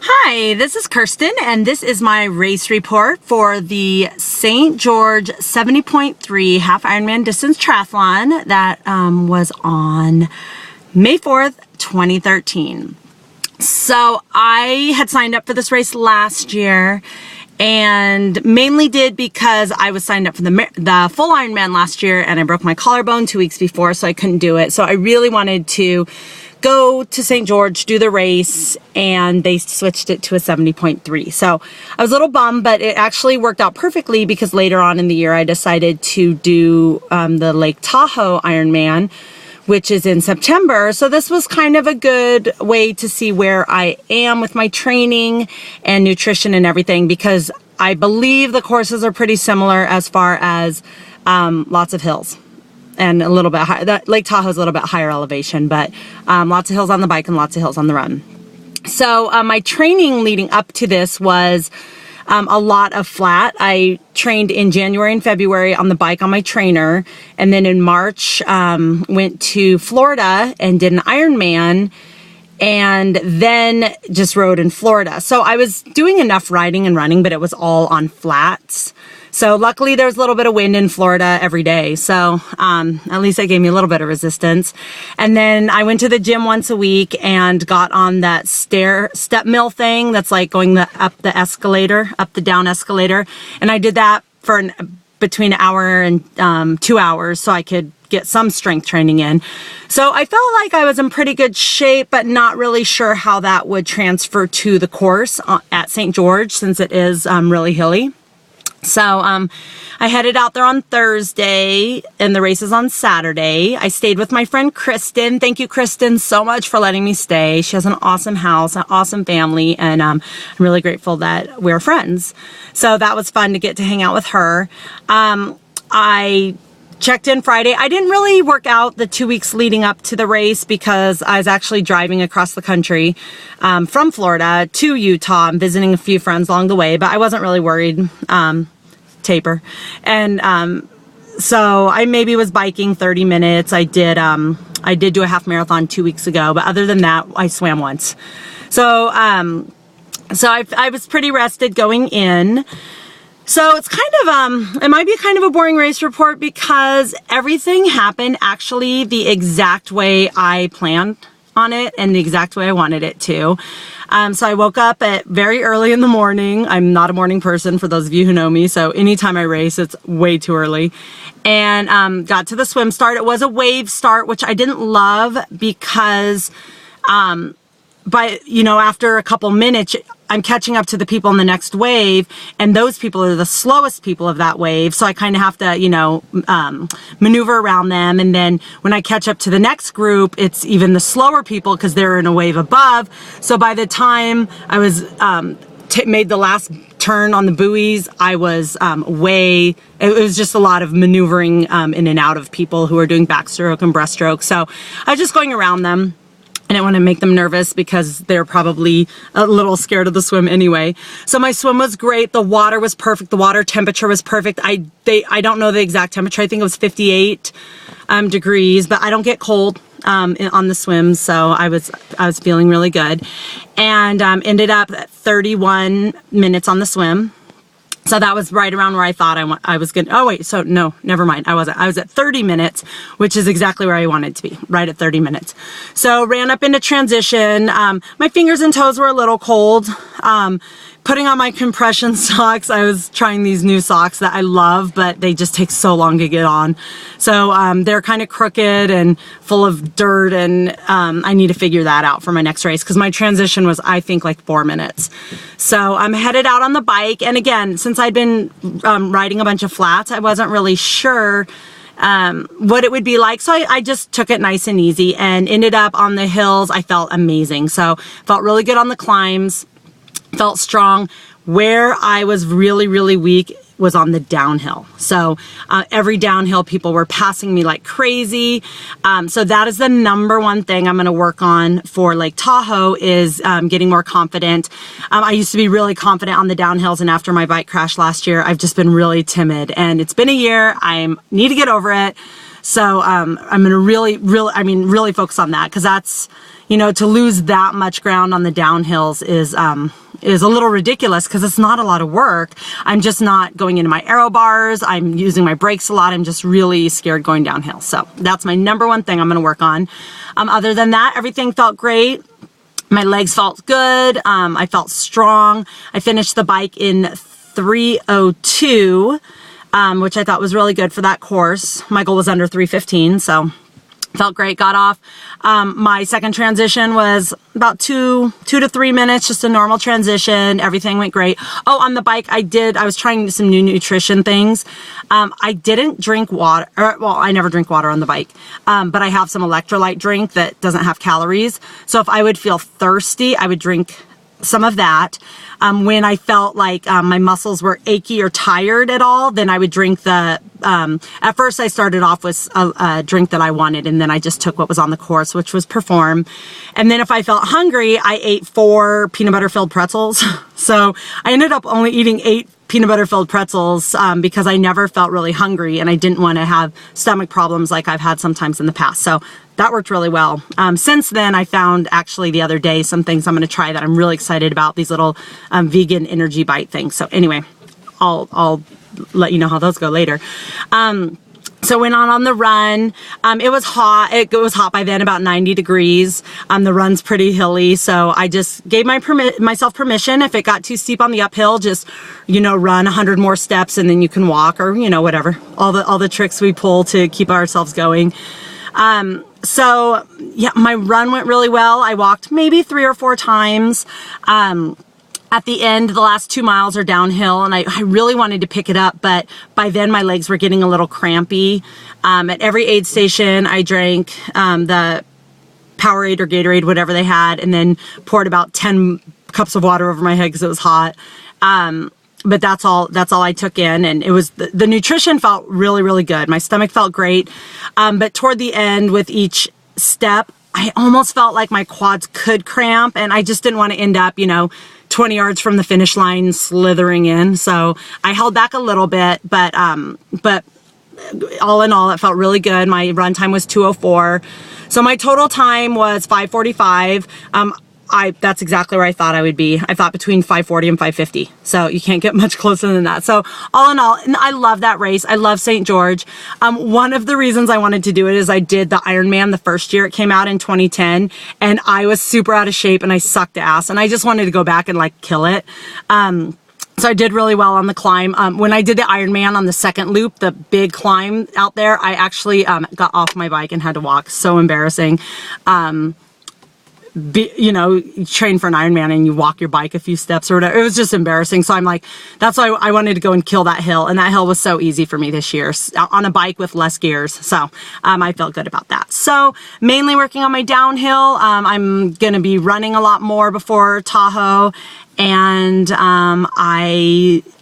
Hi, this is Kirsten, and this is my race report for the St. George 70.3 Half Ironman Distance Triathlon that was on May 4th, 2013. So I had signed up for this race last year, and mainly did because I was signed up for the full Ironman last year, and I broke my collarbone 2 weeks before, so I couldn't do it. So I really wanted to go to St. George, do the race, and they switched it to a 70.3. So I was a little bummed, but it actually worked out perfectly because later on in the year I decided to do the Lake Tahoe Ironman, which is in September. So this was kind of a good way to see where I am with my training and nutrition and everything, because I believe the courses are pretty similar as far as lots of hills. And a little bit higher. Lake Tahoe is a little bit higher elevation, but lots of hills on the bike and lots of hills on the run. So my training leading up to this was a lot of flat. I trained in January and February on the bike on my trainer, and then in March went to Florida and did an Ironman, and then just rode in Florida. So I was doing enough riding and running, but it was all on flats. So luckily there was a little bit of wind in Florida every day. So at least that gave me a little bit of resistance. And then I went to the gym once a week and got on that step mill thing that's like going up the down escalator. And I did that for between an hour and 2 hours so I could get some strength training in. So I felt like I was in pretty good shape, but not really sure how that would transfer to the course at St. George, since it is really hilly. So I headed out there on Thursday, and the race is on Saturday. I stayed with my friend Kristen. Thank you, Kristen, so much for letting me stay. She has an awesome house, an awesome family, and I'm really grateful that we're friends. So that was fun to get to hang out with her. I checked in Friday. I didn't really work out the 2 weeks leading up to the race because I was actually driving across the country from Florida to Utah. I'm visiting a few friends along the way, but I wasn't really worried. Taper. And so I maybe was biking 30 minutes. I did do a half marathon 2 weeks ago, but other than that, I swam once. So I was pretty rested going in. So it's kind of, it might be kind of a boring race report because everything happened actually the exact way I planned on it and the exact way I wanted it to. So I woke up at very early in the morning. I'm not a morning person, for those of you who know me. So anytime I race, it's way too early. And got to the swim start. It was a wave start, which I didn't love because, after a couple minutes, I'm catching up to the people in the next wave, and those people are the slowest people of that wave. So I kind of have to, maneuver around them. And then when I catch up to the next group, it's even the slower people because they're in a wave above. So by the time I was made the last turn on the buoys, I was it was just a lot of maneuvering in and out of people who are doing backstroke and breaststroke. So I was just going around them. I didn't want to make them nervous because they're probably a little scared of the swim anyway. So my swim was great. The water was perfect. The water temperature was perfect. I don't know the exact temperature. I think it was 58 degrees, but I don't get cold on the swim. So I was feeling really good, and ended up at 31 minutes on the swim. So that was right around where I thought I was good. Oh wait, so no, never mind. I wasn't. I was at 30 minutes, which is exactly where I wanted to be, right at 30 minutes. So ran up into transition. My fingers and toes were a little cold. Putting on my compression socks. I was trying these new socks that I love, but they just take so long to get on. So they're kind of crooked and full of dirt, and I need to figure that out for my next race because my transition was, I think, like 4 minutes. So I'm headed out on the bike, and again, since I'd been riding a bunch of flats, I wasn't really sure what it would be like. So I just took it nice and easy and ended up on the hills. I felt amazing. So felt really good on the climbs. Felt strong. Where I was really, really weak was on the downhill. So every downhill, people were passing me like crazy. So that is the number one thing I'm going to work on for Lake Tahoe is getting more confident. I used to be really confident on the downhills, and after my bike crash last year, I've just been really timid. And it's been a year. I need to get over it. So I'm going to really focus on that, because that's, to lose that much ground on the downhills is a little ridiculous, because it's not a lot of work. I'm just not going into my aero bars. I'm using my brakes a lot. I'm just really scared going downhill. So that's my number one thing I'm going to work on. Other than that, everything felt great. My legs felt good. I felt strong. I finished the bike in 3:02, which I thought was really good for that course. My goal was under 3:15, so felt great. Got off. My second transition was about 2 to 3 minutes, just a normal transition. Everything went great. Oh, on the bike, I was trying some new nutrition things. I didn't drink water. Well, I never drink water on the bike, but I have some electrolyte drink that doesn't have calories. So if I would feel thirsty, I would drink some of that. When I felt like my muscles were achy or tired at all, then I would drink at first I started off with a drink that I wanted, and then I just took what was on the course, which was Perform. And then if I felt hungry, I ate 4 peanut butter filled pretzels. So I ended up only eating 8 peanut butter filled pretzels because I never felt really hungry, and I didn't want to have stomach problems like I've had sometimes in the past. So that worked really well. Since then, I found actually the other day some things I'm going to try that I'm really excited about, these little vegan energy bite things. So anyway, I'll let you know how those go later. So went on the run. It was hot. It was hot by then, about 90 degrees. The run's pretty hilly, so I just gave myself permission. If it got too steep on the uphill, just run 100 more steps and then you can walk, or whatever. All the tricks we pull to keep ourselves going. So yeah, my run went really well. I walked maybe 3 or 4 times. At the end, the last 2 miles are downhill, and I really wanted to pick it up, but by then my legs were getting a little crampy. At every aid station, I drank the Powerade or Gatorade, whatever they had, and then poured about 10 cups of water over my head because it was hot. But that's all I took in, and it was the nutrition felt really, really good. My stomach felt great, but toward the end, with each step, I almost felt like my quads could cramp, and I just didn't want to end up 20 yards from the finish line slithering in. So I held back a little bit, but all in all, it felt really good. My run time was 2:04. So my total time was 5:45. That's exactly where I thought I would be. I thought between 5:40 and 5:50. So you can't get much closer than that. So all in all, and I love that race. I love St. George. One of the reasons I wanted to do it is I did the Ironman the first year it came out in 2010, and I was super out of shape and I sucked ass, and I just wanted to go back and kill it. So I did really well on the climb. When I did the Ironman on the second loop, the big climb out there, I actually got off my bike and had to walk. So embarrassing. Train for an Ironman and you walk your bike a few steps or whatever. It was just embarrassing. So I'm like, that's why I wanted to go and kill that hill. And that hill was so easy for me this year on a bike with less gears. So I felt good about that. So mainly working on my downhill. I'm going to be running a lot more before Tahoe. And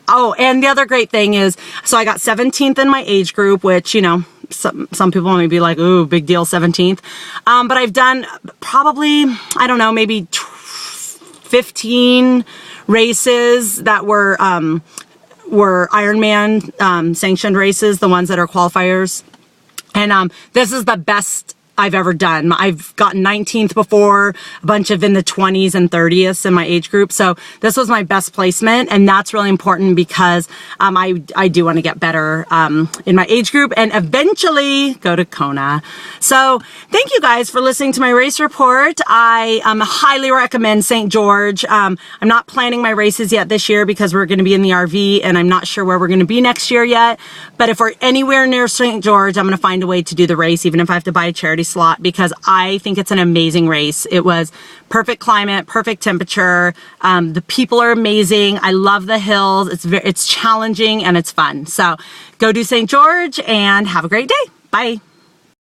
and the other great thing is, so I got 17th in my age group, which, some people may be like, ooh, big deal, 17th. But I've done probably, I don't know, maybe 15 races that were Ironman sanctioned races, the ones that are qualifiers. And this is the best I've ever done. I've gotten 19th before, a bunch of in the 20s and 30s in my age group. So this was my best placement, and that's really important because I do want to get better in my age group and eventually go to Kona. So thank you guys for listening to my race report. I highly recommend St. George. I'm not planning my races yet this year because we're going to be in the RV, and I'm not sure where we're going to be next year yet. But if we're anywhere near St. George, I'm going to find a way to do the race, even if I have to buy a charity slot, because I think it's an amazing race. It was perfect climate, perfect temperature. The people are amazing. I love the hills. It's challenging and it's fun. So go do St. George and have a great day. Bye.